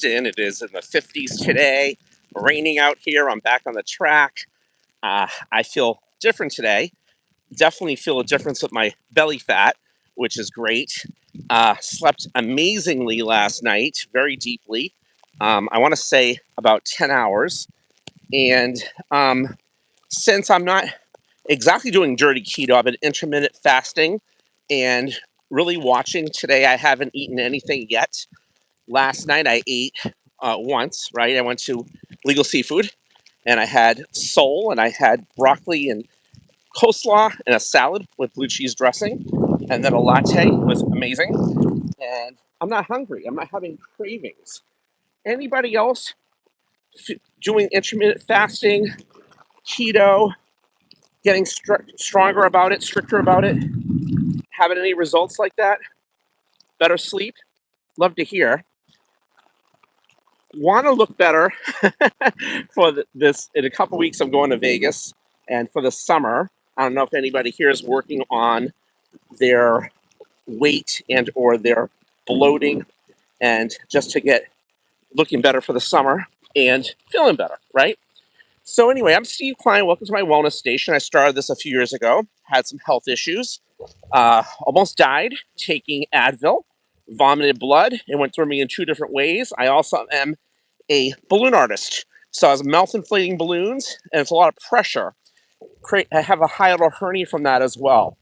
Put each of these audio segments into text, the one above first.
Boston. It is in the 50s today, raining out here. I'm back on the track. I feel different today. Definitely feel a difference with my belly fat, which is great. Slept amazingly last night, very deeply. I want to say about 10 hours. And since I'm not exactly doing dirty keto, I've been intermittent fasting and really watching. Today, I haven't eaten anything yet. Last night, I ate once, right? I went to Legal Seafood and I had sole and I had broccoli and coleslaw and a salad with blue cheese dressing. And then a latte was amazing. And I'm not hungry. I'm not having cravings. Anybody else doing intermittent fasting, keto, getting stronger about it, stricter about it, having any results like that? Better sleep? Love to hear. Want to look better for this. In a couple weeks, I'm going to Vegas. And for the summer, I don't know if anybody here is working on their weight and or their bloating and just to get looking better for the summer and feeling better, right? So anyway, I'm Steve Klein. Welcome to my wellness station. I started this a few years ago, had some health issues, almost died taking Advil, vomited blood. It went through me in two different ways. I also am a balloon artist. So I was mouth inflating balloons, and it's a lot of pressure. I have a hiatal hernia from that as well.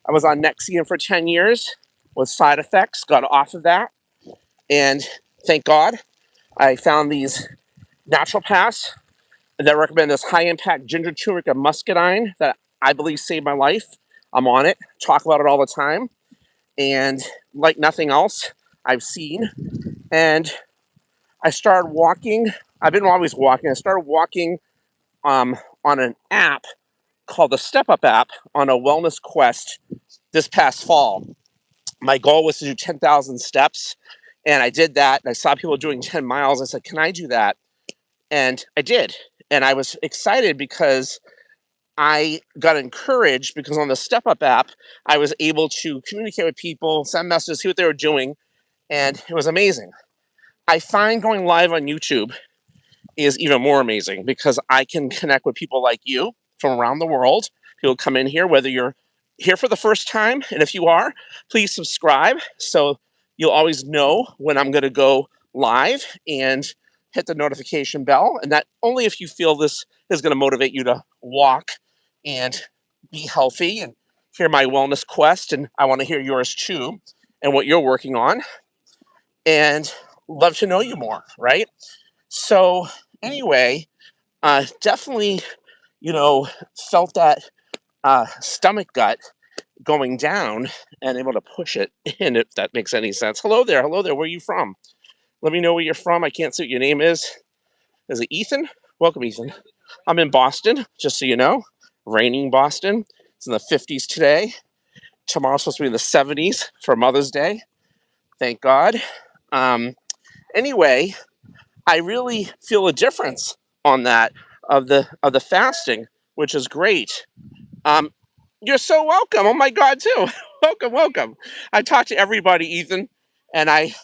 I was on Nexium for 10 years with side effects, got off of that. And thank God I found these naturopaths that recommend this high impact ginger turmeric and muscadine that I believe saved my life. I'm on it, talk about it all the time. And like nothing else I've seen. And I started walking. I've been always walking. I started walking on an app called the Step Up app on a wellness quest this past fall. My goal was to do 10,000 steps. And I did that. And I saw people doing 10 miles. I said, can I do that? And I did. And I was excited because I got encouraged because on the Step Up app, I was able to communicate with people, send messages, see what they were doing. And it was amazing. I find going live on YouTube is even more amazing because I can connect with people like you from around the world who will come in here, whether you're here for the first time. And if you are, please subscribe so you'll always know when I'm going to go live and hit the notification bell. And that only if you feel this is going to motivate you to walk and be healthy and hear my wellness quest. And I want to hear yours too and what you're working on. And love to know you more, right? So anyway, definitely, felt that stomach gut going down and able to push it in, if that makes any sense. Hello there. Hello there. Where are you from? Let me know where you're from. I can't see what your name is. Is it Ethan? Welcome, Ethan. I'm in Boston, just so you know. Raining Boston. It's in the 50s today. Tomorrow's supposed to be in the 70s for Mother's Day. Thank God. Anyway, I really feel a difference on that of the fasting, which is great. You're so welcome. Oh my God, too. welcome. I talk to everybody, Ethan, and I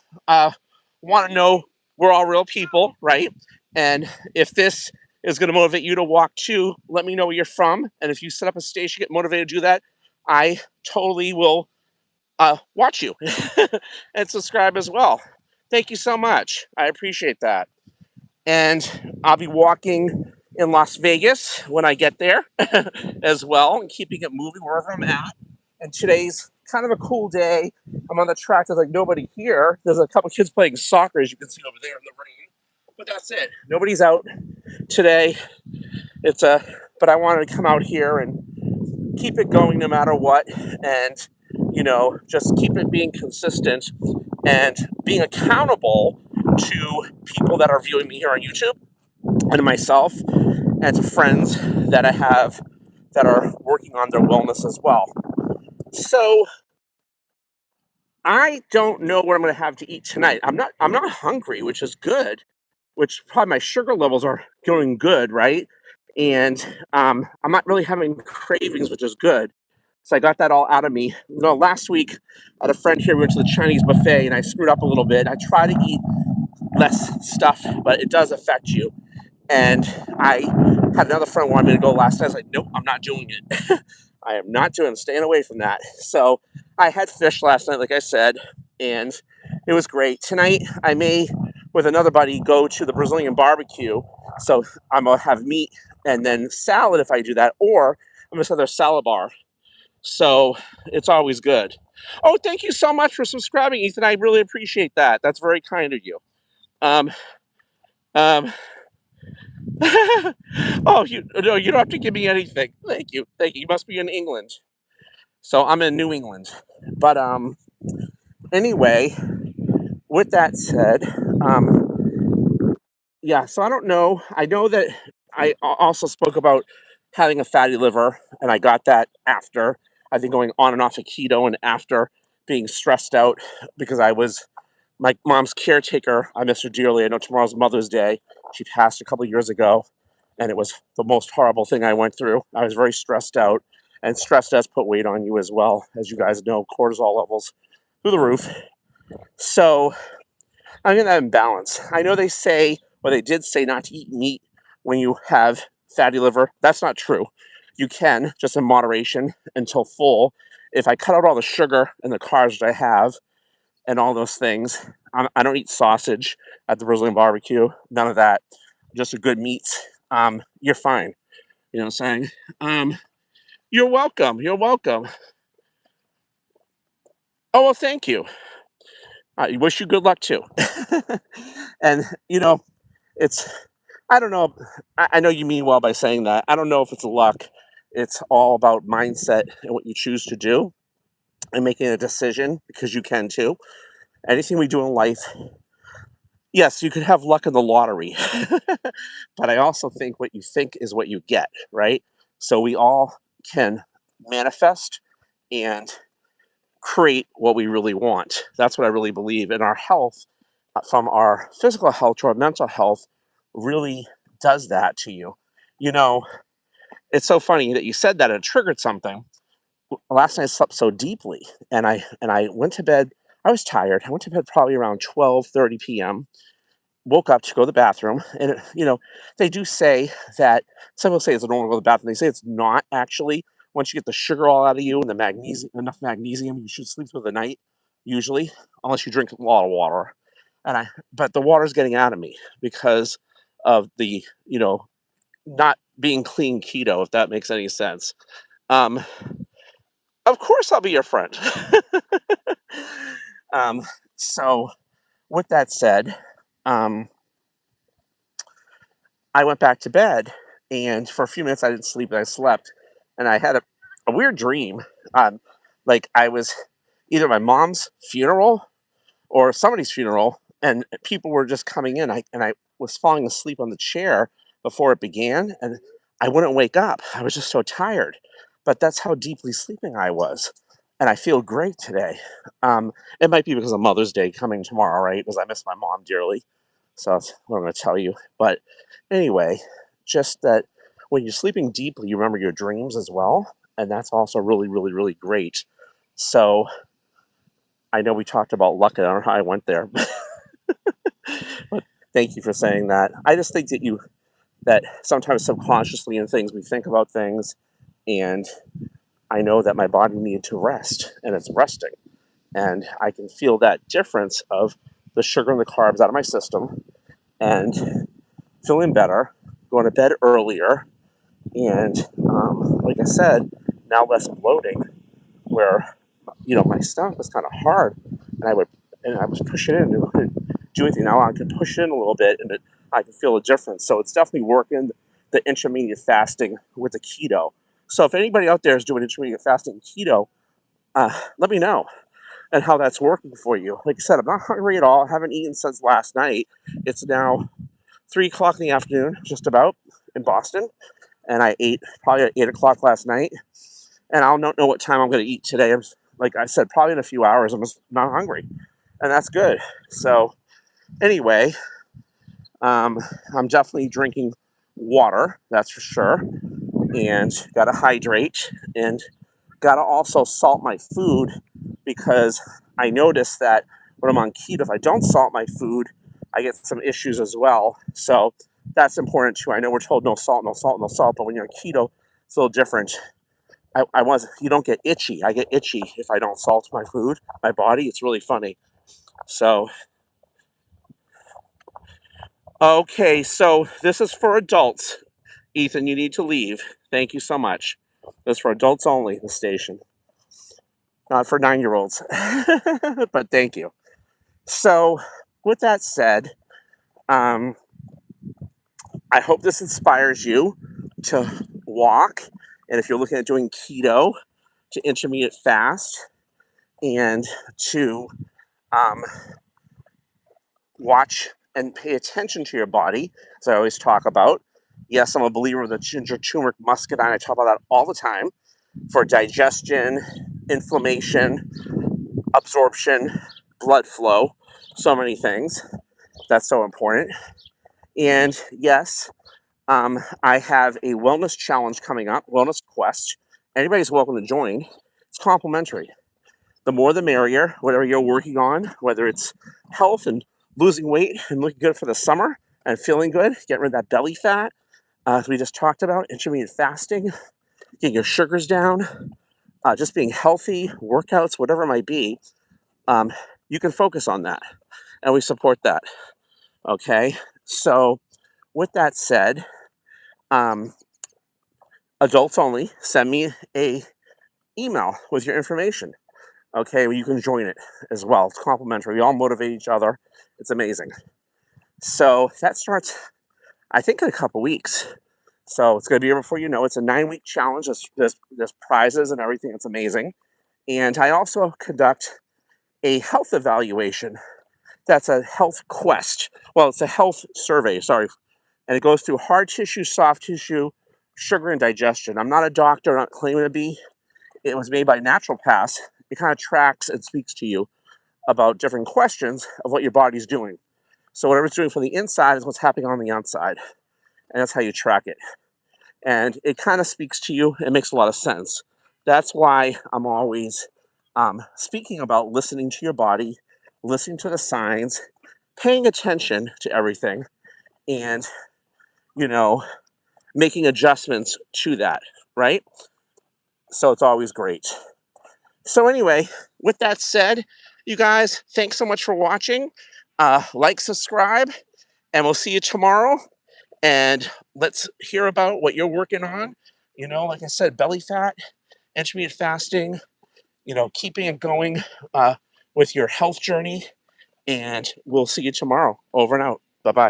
want to know we're all real people, right? And if this is going to motivate you to walk too, let me know where you're from. And if you set up a station, get motivated to do that, I totally will watch you and subscribe as well. Thank you so much. I appreciate that. And I'll be walking in Las Vegas when I get there as well and keeping it moving wherever I'm at. And today's kind of a cool day. I'm on the track. There's like nobody here. There's a couple kids playing soccer, as you can see over there in the rain. But that's it. Nobody's out today. But I wanted to come out here and keep it going no matter what. And, just keep it being consistent and being accountable to people that are viewing me here on YouTube and to myself and to friends that I have that are working on their wellness as well. So I don't know what I'm going to have to eat tonight. I'm not hungry, which is good, which probably my sugar levels are going good, right? And I'm not really having cravings, which is good. So I got that all out of me. Last week I had a friend here. We went to the Chinese buffet and I screwed up a little bit. I try to eat less stuff, but it does affect you. And I had another friend wanted me to go last night. I was like, nope, I'm not doing it. I am not doing it. I'm staying away from that. So I had fish last night, like I said, and it was great. Tonight, I may, with another buddy, go to the Brazilian barbecue. So I'm going to have meat and then salad if I do that, or I'm going to have their salad bar. So it's always good. Oh, thank you so much for subscribing, Ethan. I really appreciate that. That's very kind of you. Um, um, oh, no, you don't have to give me anything. Thank you. Thank you. You must be in England. So I'm in New England. But anyway, with that said, yeah, so I don't know. I know that I also spoke about having a fatty liver, and I got that after I've been going on and off of keto and after being stressed out because I was my mom's caretaker. I miss her dearly. I know tomorrow's Mother's Day. She passed a couple years ago, and it was the most horrible thing I went through. I was very stressed out, and stress does put weight on you as well. As you guys know, cortisol levels through the roof. So I'm in that imbalance. I know they say, or they did say, not to eat meat when you have fatty liver. That's not true. You can, just in moderation until full. If I cut out all the sugar and the carbs that I have and all those things, I don't eat sausage at the Brazilian barbecue. None of that. Just a good meats. You're fine. You know what I'm saying? You're welcome. You're welcome. Oh, well, thank you. I wish you good luck too. And, it's I don't know. I know you mean well by saying that. I don't know if it's luck. It's all about mindset and what you choose to do and making a decision because you can too. Anything we do in life, yes, you could have luck in the lottery, but I also think what you think is what you get, right? So we all can manifest and create what we really want. That's what I really believe. And our health, from our physical health to our mental health, really does that to you. You know, it's so funny that you said that. It triggered something. Last night I slept so deeply, and I went to bed. I was tired. I went to bed probably around 12:30 p.m. Woke up to go to the bathroom, and they do say that some people say it's normal to go to the bathroom. They say it's not actually. Once you get the sugar all out of you and the magnesium, enough magnesium, you should sleep through the night. Usually, unless you drink a lot of water, but the water's getting out of me because of the not being clean keto, if that makes any sense. Um, of course, I'll be your friend. um, so, with that said, um, I went back to bed, and for a few minutes I didn't sleep, and I slept, and I had a weird dream. Like I was either at my mom's funeral or somebody's funeral, and people were just coming in. I was falling asleep on the chair before it began, and I wouldn't wake up. I was just so tired. But that's how deeply sleeping I was, and I feel great today. It might be because of Mother's Day coming tomorrow, right? Because I miss my mom dearly. So that's what I'm going to tell you. But anyway, just that when you're sleeping deeply, you remember your dreams as well, and that's also really, really, really great. So I know we talked about luck. I don't know how I went there, but thank you for saying that. I just think that sometimes subconsciously in things we think about things, and I know that my body needed to rest, and it's resting, and I can feel that difference of the sugar and the carbs out of my system, and feeling better, going to bed earlier, and like I said, now less bloating, where my stomach was kind of hard, and I was pushing in and couldn't do anything. Now I can push in a little bit, and I can feel a difference. So it's definitely working the intermediate fasting with the keto. So if anybody out there is doing intermediate fasting keto, let me know and how that's working for you. Like I said, I'm not hungry at all. I haven't eaten since last night. It's now 3 o'clock in the afternoon, just about, in Boston, and I ate probably at 8 o'clock last night, and I'll not know what time I'm going to eat today. Like I said, probably in a few hours. I'm just not hungry, and that's good. So anyway, I'm definitely drinking water, that's for sure, and got to hydrate, and got to also salt my food because I noticed that when I'm on keto, if I don't salt my food, I get some issues as well. So that's important too. I know we're told no salt, no salt, no salt, but when you're on keto, it's a little different. You don't get itchy. I get itchy if I don't salt my food, my body. It's really funny. So, okay, so this is for adults. Ethan, you need to leave. Thank you so much. This is for adults only, the station, not for 9-year-olds. But thank you. So, with that said, I hope this inspires you to walk. And if you're looking at doing keto, to intermittent fast, and to um, watch and pay attention to your body, as I always talk about. Yes, I'm a believer of the ginger, turmeric, muscadine. I talk about that all the time for digestion, inflammation, absorption, blood flow, so many things. That's so important. And yes, I have a wellness challenge coming up, Wellness Quest. Anybody's welcome to join. It's complimentary. The more the merrier, whatever you're working on, whether it's health and losing weight and looking good for the summer and feeling good, getting rid of that belly fat, as we just talked about, intermittent fasting, getting your sugars down, just being healthy, workouts, whatever it might be, you can focus on that. And we support that. Okay? So, with that said, adults only, send me a email with your information. Okay, well, you can join it as well. It's complimentary. We all motivate each other. It's amazing. So that starts, I think, in a couple weeks. So it's going to be here before you know. It's a 9-week challenge. There's prizes and everything. It's amazing. And I also conduct a health evaluation. That's a health quest. Well, it's a health survey, sorry. And it goes through hard tissue, soft tissue, sugar, and digestion. I'm not a doctor, I'm not claiming to be. It was made by naturopaths. It kind of tracks and speaks to you about different questions of what your body's doing. So whatever it's doing from the inside is what's happening on the outside. And that's how you track it. And it kind of speaks to you. It makes a lot of sense. That's why I'm always speaking about listening to your body, listening to the signs, paying attention to everything, and, you know, making adjustments to that, right? So it's always great. So anyway, with that said, you guys, thanks so much for watching. Like, subscribe, and we'll see you tomorrow. And let's hear about what you're working on. Like I said, belly fat, intermittent fasting, keeping it going with your health journey. And we'll see you tomorrow. Over and out. Bye-bye.